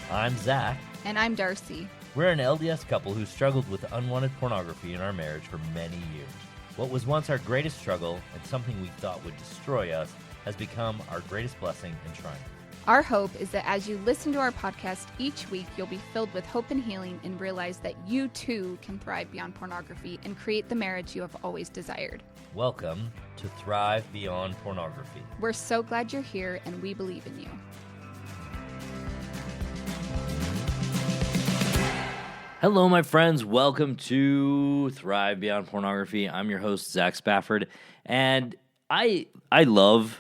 I'm Zach. And I'm Darcy. We're an LDS couple who struggled with unwanted pornography in our marriage for many years. What was once our greatest struggle and something we thought would destroy us has become our greatest blessing and triumph. Our hope is that as you listen to our podcast each week, you'll be filled with hope and healing and realize that you too can thrive beyond pornography and create the marriage you have always desired. Welcome to Thrive Beyond Pornography. We're so glad you're here and we believe in you. Hello, my friends. Welcome to Thrive Beyond Pornography. I'm your host, Zach Spafford, and I love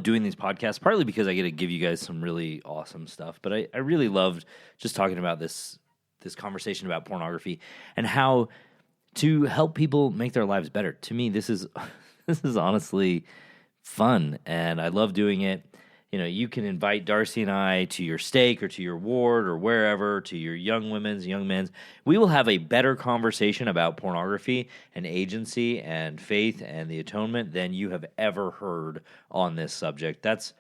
doing these podcasts, partly because I get to give you guys some really awesome stuff, but I really loved just talking about this conversation about pornography and how to help people make their lives better. To me, this is honestly fun, and I love doing it. You know, you can invite Darcy and I to your stake or to your ward or wherever, to your young women's, young men's. We will have a better conversation about pornography and agency and faith and the atonement than you have ever heard on this subject. That's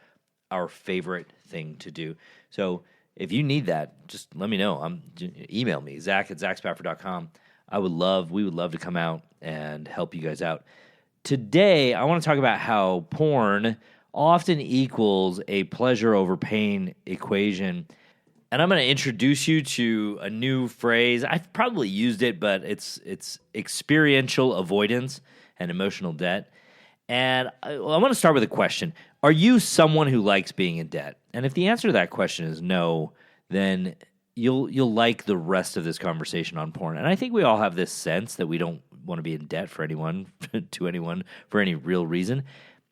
our favorite thing to do. So if you need that, just let me know. Email me, zach@zachspafford.com. We would love to come out and help you guys out. Today, I want to talk about how porn often equals a pleasure over pain equation. And I'm going to introduce you to a new phrase. I've probably used it, but it's experiential avoidance and emotional debt. And I want to start with a question. Are you someone who likes being in debt? And if the answer to that question is no, then you'll like the rest of this conversation on porn. And I think we all have this sense that we don't want to be in debt for anyone, to anyone, for any real reason.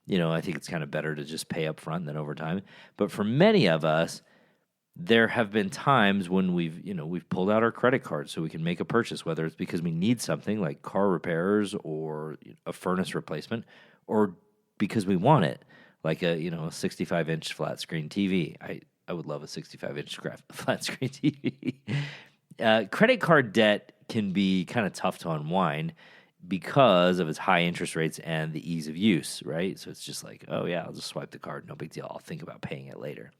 You know, I think it's kind of better to just pay up front than over time. But for many of us, there have been times when we've pulled out our credit card so we can make a purchase, whether it's because we need something like car repairs or a furnace replacement, or because we want it, like a 65-inch flat screen TV. I would love a 65-inch flat screen TV. Credit card debt can be kind of tough to unwind because of its high interest rates and the ease of use, right? So it's just like, oh yeah, I'll just swipe the card, no big deal. I'll think about paying it later.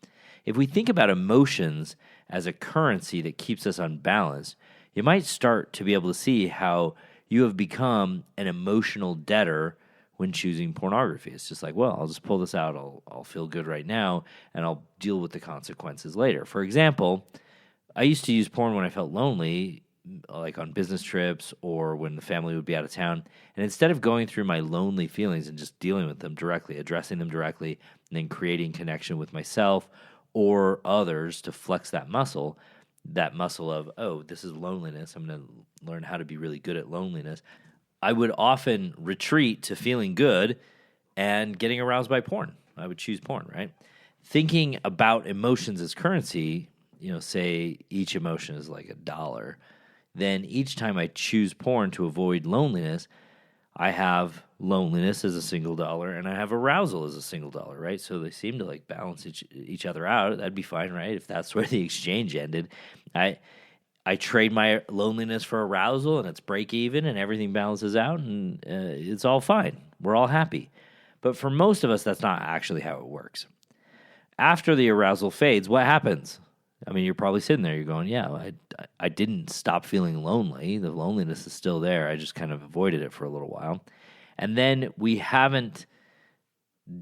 If we think about emotions as a currency that keeps us unbalanced, you might start to be able to see how you have become an emotional debtor when choosing pornography. It's just like, well, I'll just pull this out, I'll feel good right now, and I'll deal with the consequences later. For example, I used to use porn when I felt lonely, like on business trips or when the family would be out of town. And instead of going through my lonely feelings and just dealing with them directly, addressing them directly, and then creating connection with myself or others to flex that muscle of, oh, this is loneliness, I'm going to learn how to be really good at loneliness, I would often retreat to feeling good and getting aroused by porn. I would choose porn, right? Thinking about emotions as currency, say each emotion is like $1, then each time I choose porn to avoid loneliness, I have loneliness as a single dollar and I have arousal as a single dollar, right? So they seem to like balance each other out. That'd be fine, right? If that's where the exchange ended. I trade my loneliness for arousal and it's break even and everything balances out and it's all fine. We're all happy. But for most of us, that's not actually how it works. After the arousal fades, what happens? I mean, you're probably sitting there, you're going, yeah, I didn't stop feeling lonely. The loneliness is still there. I just kind of avoided it for a little while. And then we haven't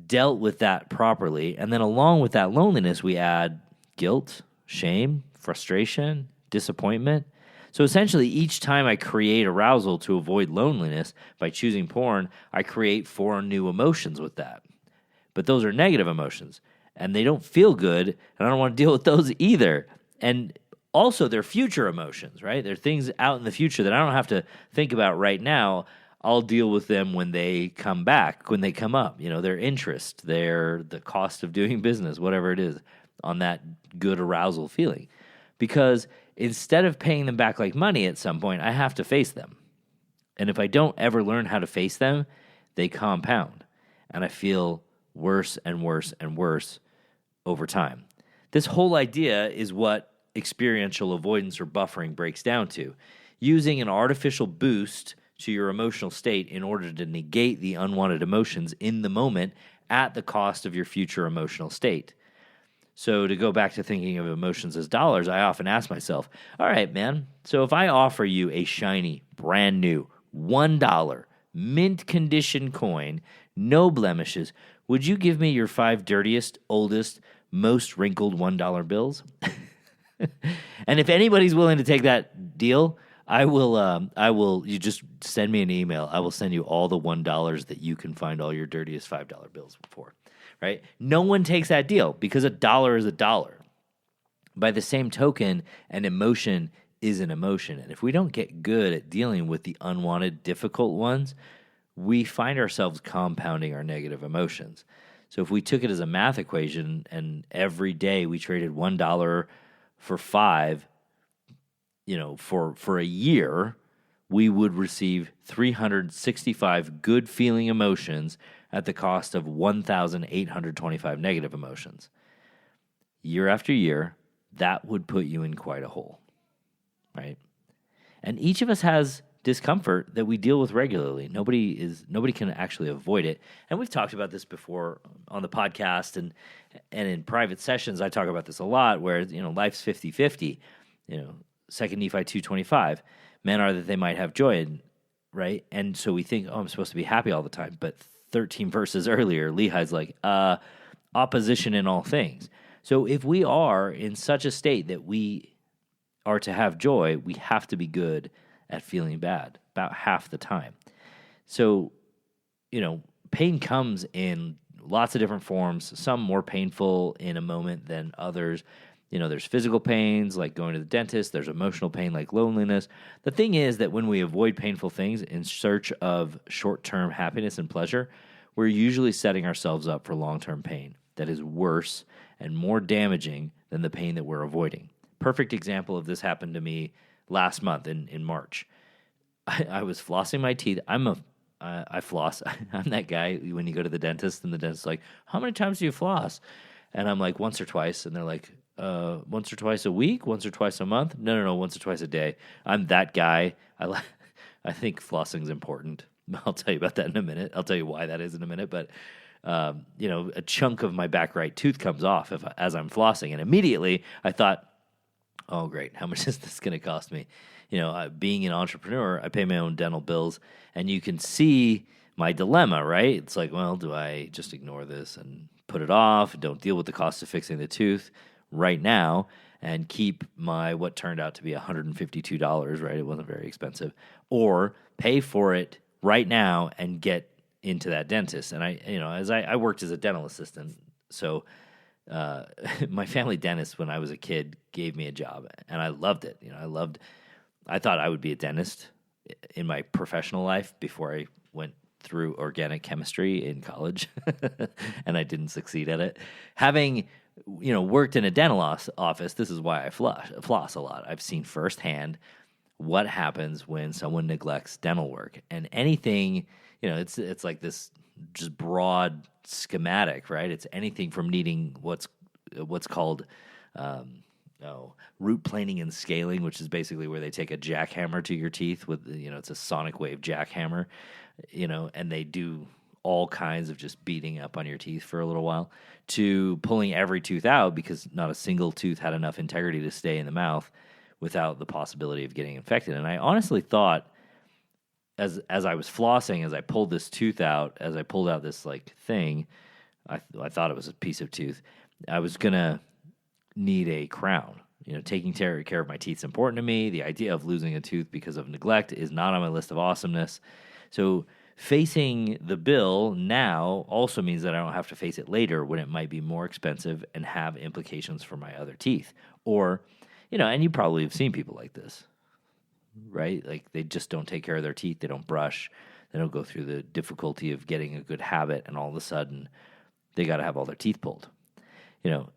dealt with that properly. And then along with that loneliness, we add guilt, shame, frustration, disappointment. So essentially, each time I create arousal to avoid loneliness by choosing porn, I create 4 new emotions with that. But those are negative emotions. And they don't feel good, and I don't want to deal with those either. And also, they're future emotions, right? They're things out in the future that I don't have to think about right now. I'll deal with them when they come back, when they come up. Their interest, the cost of doing business, whatever it is, on that good arousal feeling. Because instead of paying them back like money at some point, I have to face them. And if I don't ever learn how to face them, they compound. And I feel worse and worse and worse over time. This whole idea is what experiential avoidance or buffering breaks down to. Using an artificial boost to your emotional state in order to negate the unwanted emotions in the moment at the cost of your future emotional state. So to go back to thinking of emotions as dollars, I often ask myself, all right, man, so if I offer you a shiny, brand new $1 mint condition coin, no blemishes, would you give me your 5 dirtiest, oldest, most wrinkled $1 bills? And if anybody's willing to take that deal, I will, you just send me an email. I will send you all the $1 that you can find all your dirtiest $5 bills for, right? No one takes that deal because a dollar is a dollar. By the same token, an emotion is an emotion. And if we don't get good at dealing with the unwanted, difficult ones, we find ourselves compounding our negative emotions. So if we took it as a math equation and every day we traded $1 for 5, for a year, we would receive 365 good feeling emotions at the cost of 1,825 negative emotions. Year after year, that would put you in quite a hole, right? And each of us has discomfort that we deal with regularly. Nobody can actually avoid it. And we've talked about this before on the podcast and in private sessions. I talk about this a lot where, life's 50-50, 2 Nephi 2:25, men are that they might have joy, right? And so we think, I'm supposed to be happy all the time. But 13 verses earlier, Lehi's like, opposition in all things. So if we are in such a state that we are to have joy, we have to be good at feeling bad about half the time. So, pain comes in lots of different forms, some more painful in a moment than others. There's physical pains like going to the dentist. There's emotional pain like loneliness. The thing is that when we avoid painful things in search of short-term happiness and pleasure, we're usually setting ourselves up for long-term pain that is worse and more damaging than the pain that we're avoiding. Perfect example of this happened to me last month in March. I was flossing my teeth. I floss. I'm that guy when you go to the dentist and the dentist's like, how many times do you floss? And I'm like, once or twice. And they're like, once or twice a week, once or twice a month? No, once or twice a day. I'm that guy. I think flossing's important. I'll tell you about that in a minute. I'll tell you why that is in a minute. But, a chunk of my back right tooth comes off as I'm flossing. And immediately I thought, oh, great, how much is this going to cost me? Being an entrepreneur, I pay my own dental bills. And you can see my dilemma, right? It's like, well, do I just ignore this and put it off, don't deal with the cost of fixing the tooth right now, and keep my what turned out to be $152, right? It wasn't very expensive. Or pay for it right now and get into that dentist. And I worked as a dental assistant, so my family dentist when I was a kid gave me a job, and I loved it. I thought I would be a dentist in my professional life before I went through organic chemistry in college, and I didn't succeed at it. Having worked in a dental office, this is why I floss a lot. I've seen firsthand what happens when someone neglects dental work, and anything. It's like this just broad schematic, right? It's anything from needing what's called root planing and scaling, which is basically where they take a jackhammer to your teeth with it's a sonic wave jackhammer, and they do all kinds of just beating up on your teeth for a little while, to pulling every tooth out because not a single tooth had enough integrity to stay in the mouth without the possibility of getting infected. And I honestly thought, as I was flossing, as I pulled this tooth out, as I pulled out this thing, I thought it was a piece of tooth. I was gonna need a crown. Taking care of my teeth is important to me. The idea of losing a tooth because of neglect is not on my list of awesomeness. So facing the bill now also means that I don't have to face it later when it might be more expensive and have implications for my other teeth. Or, and you probably have seen people like this, right? Like they just don't take care of their teeth. They don't brush. They don't go through the difficulty of getting a good habit, and all of a sudden they got to have all their teeth pulled.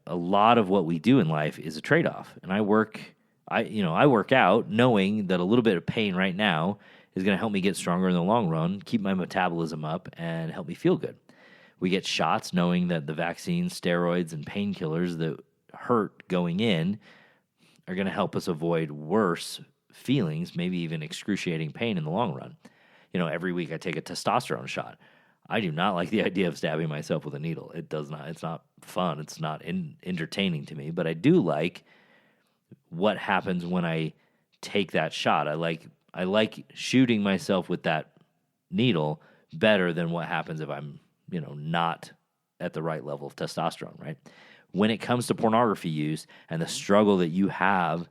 A lot of what we do in life is a trade-off. And I work out knowing that a little bit of pain right now is going to help me get stronger in the long run, keep my metabolism up, and help me feel good. We get shots knowing that the vaccines, steroids, and painkillers that hurt going in are going to help us avoid worse feelings, maybe even excruciating pain in the long run. Every week I take a testosterone shot. I do not like the idea of stabbing myself with a needle. It does not. It's not fun. It's not entertaining to me. But I do like what happens when I take that shot. I like shooting myself with that needle better than what happens if I'm, not at the right level of testosterone, right? When it comes to pornography use and the struggle that you have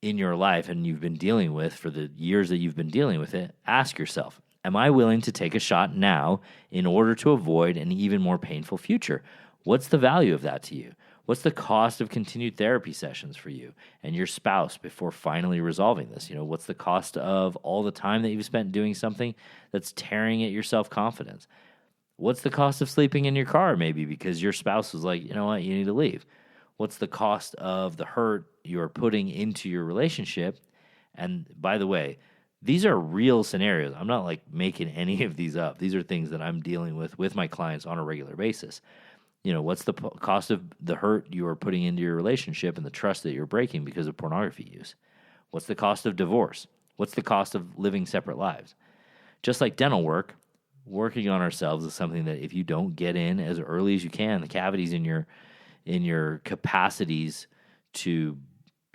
in your life and you've been dealing with for the years that you've been dealing with it, ask yourself, am I willing to take a shot now in order to avoid an even more painful future? What's the value of that to you? What's the cost of continued therapy sessions for you and your spouse before finally resolving this? What's the cost of all the time that you've spent doing something that's tearing at your self-confidence? What's the cost of sleeping in your car maybe because your spouse was like, you know what, you need to leave? What's the cost of the hurt you're putting into your relationship? And by the way, these are real scenarios. I'm not making any of these up. These are things that I'm dealing with my clients on a regular basis. What's the cost of the hurt you are putting into your relationship and the trust that you're breaking because of pornography use? What's the cost of divorce? What's the cost of living separate lives? Just like dental work, working on ourselves is something that if you don't get in as early as you can, the cavities in your capacities to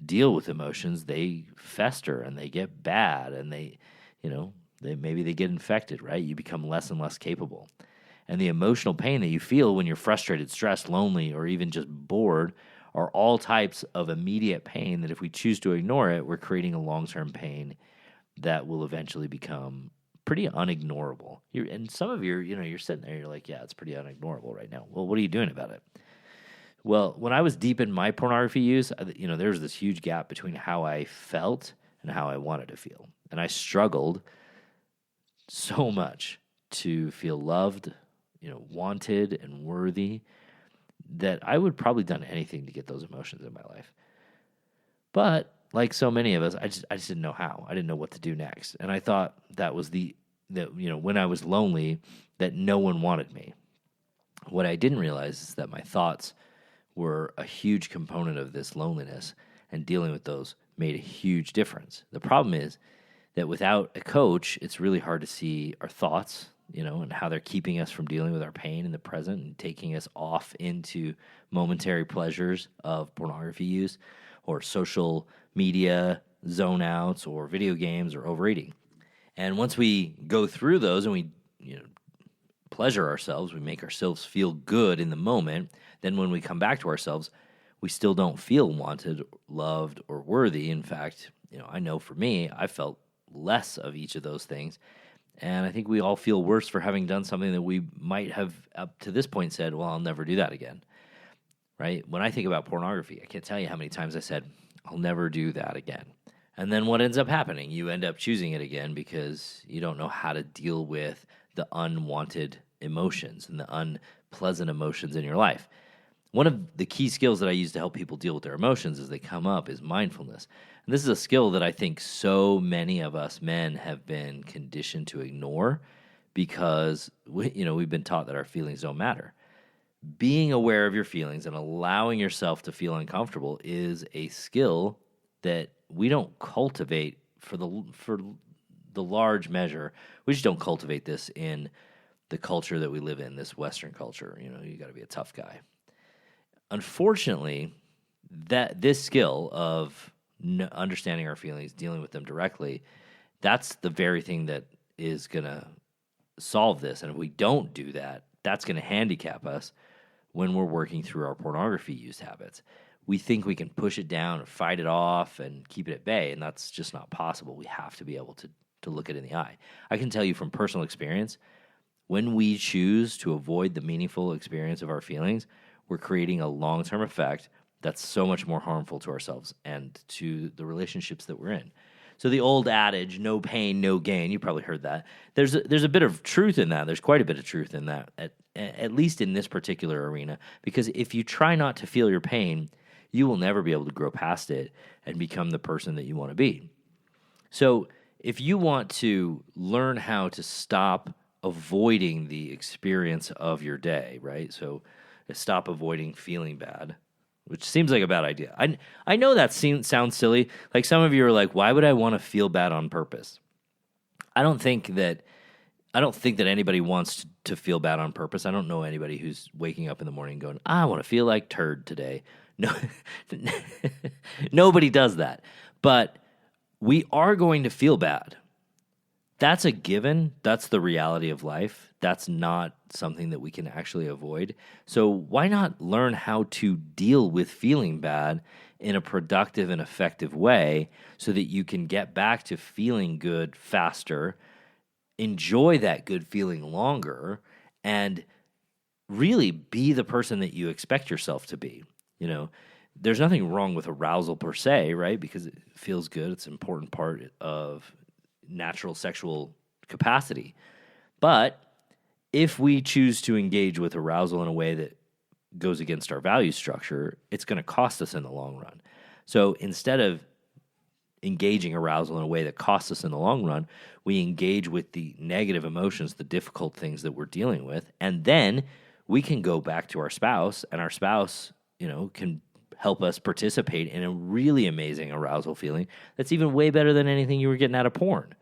deal with emotions, they fester and they get bad and they get infected, right? You become less and less capable. And the emotional pain that you feel when you're frustrated, stressed, lonely, or even just bored are all types of immediate pain that if we choose to ignore it, we're creating a long-term pain that will eventually become pretty unignorable. And some of you're sitting there, you're like, yeah, it's pretty unignorable right now. Well, what are you doing about it? Well, when I was deep in my pornography use, there was this huge gap between how I felt and how I wanted to feel. And I struggled so much to feel loved, wanted and worthy that I would probably done anything to get those emotions in my life. But like so many of us, I just didn't know how. I didn't know what to do next. And I thought that was when I was lonely, that no one wanted me. What I didn't realize is that my thoughts were a huge component of this loneliness, and dealing with those made a huge difference. The problem is that without a coach, it's really hard to see our thoughts, and how they're keeping us from dealing with our pain in the present and taking us off into momentary pleasures of pornography use or social media zone outs or video games or overeating. And once we go through those and we, pleasure ourselves, we make ourselves feel good in the moment, then when we come back to ourselves, we still don't feel wanted, loved, or worthy. In fact, I know for me, I felt less of each of those things. And I think we all feel worse for having done something that we might have up to this point said, well, I'll never do that again, right? When I think about pornography, I can't tell you how many times I said, I'll never do that again. And then what ends up happening? You end up choosing it again because you don't know how to deal with the unwanted emotions and the unpleasant emotions in your life. One of the key skills that I use to help people deal with their emotions as they come up is mindfulness. And this is a skill that I think so many of us men have been conditioned to ignore because we've been taught that our feelings don't matter. Being aware of your feelings and allowing yourself to feel uncomfortable is a skill that we don't cultivate for the large measure. We just don't cultivate this in the culture that we live in, this Western culture. You got to be a tough guy. Unfortunately, that this skill of understanding our feelings, dealing with them directly, that's the very thing that is going to solve this. And if we don't do that, that's going to handicap us when we're working through our pornography use habits. We think we can push it down or fight it off and keep it at bay, and that's just not possible. We have to be able to look it in the eye. I can tell you from personal experience, when we choose to avoid the meaningful experience of our feelings, we're creating a long-term effect that's so much more harmful to ourselves and to the relationships that we're in. So the old adage, no pain, no gain, you probably heard that. There's a bit of truth in that. There's quite a bit of truth in that, at least in this particular arena, because if you try not to feel your pain, you will never be able to grow past it and become the person that you want to be. So if you want to learn how to stop avoiding the experience of your day, right? So stop avoiding feeling bad, which seems like a bad idea. I know that sounds silly. Like some of you are like, why would I want to feel bad on purpose? I don't think that I don't think that anybody wants to feel bad on purpose. I don't know anybody who's waking up in the morning going, I want to feel like turd today. No, nobody does that. But we are going to feel bad. That's a given. That's the reality of life. That's not something that we can actually avoid. So why not learn how to deal with feeling bad in a productive and effective way so that you can get back to feeling good faster, enjoy that good feeling longer, and really be the person that you expect yourself to be. You know, there's nothing wrong with arousal per se, right? Because it feels good. It's an important part of natural sexual capacity. But if we choose to engage with arousal in a way that goes against our value structure, it's going to cost us in the long run. So instead of engaging arousal in a way that costs us in the long run, we engage with the negative emotions, the difficult things that we're dealing with, and then we can go back to our spouse, and our spouse, you know, can help us participate in a really amazing arousal feeling that's even way better than anything you were getting out of porn,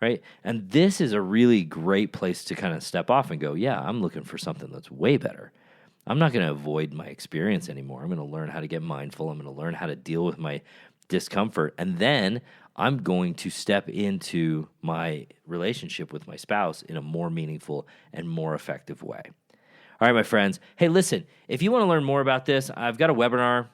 right? And this is a really great place to kind of step off and go, yeah, I'm looking for something that's way better. I'm not going to avoid my experience anymore. I'm going to learn how to get mindful. I'm going to learn how to deal with my discomfort. And then I'm going to step into my relationship with my spouse in a more meaningful and more effective way. All right, my friends. Hey, listen, if you want to learn more about this, I've got a webinar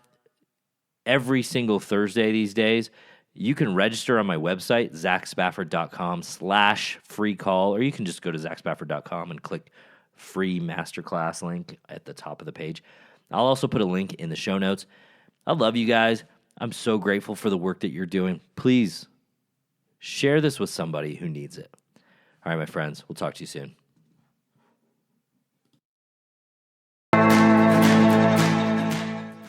every single Thursday these days. You can register on my website, zachspafford.com/free call, or you can just go to zachspafford.com and click free masterclass link at the top of the page. I'll also put a link in the show notes. I love you guys. I'm so grateful for the work that you're doing. Please share this with somebody who needs it. All right, my friends, we'll talk to you soon.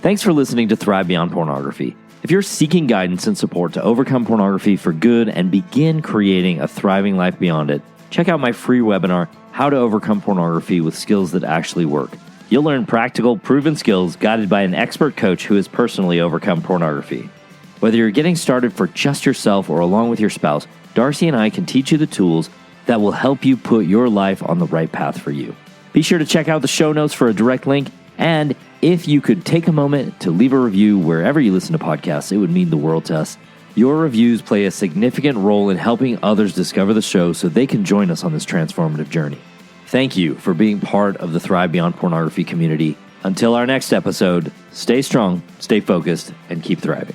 Thanks for listening to Thrive Beyond Pornography. If you're seeking guidance and support to overcome pornography for good and begin creating a thriving life beyond it, check out my free webinar, How to Overcome Pornography with Skills That Actually Work. You'll learn practical, proven skills guided by an expert coach who has personally overcome pornography. Whether you're getting started for just yourself or along with your spouse, Darcy and I can teach you the tools that will help you put your life on the right path for you. Be sure to check out the show notes for a direct link, and if you could take a moment to leave a review wherever you listen to podcasts, it would mean the world to us. Your reviews play a significant role in helping others discover the show so they can join us on this transformative journey. Thank you for being part of the Thrive Beyond Pornography community. Until our next episode, stay strong, stay focused, and keep thriving.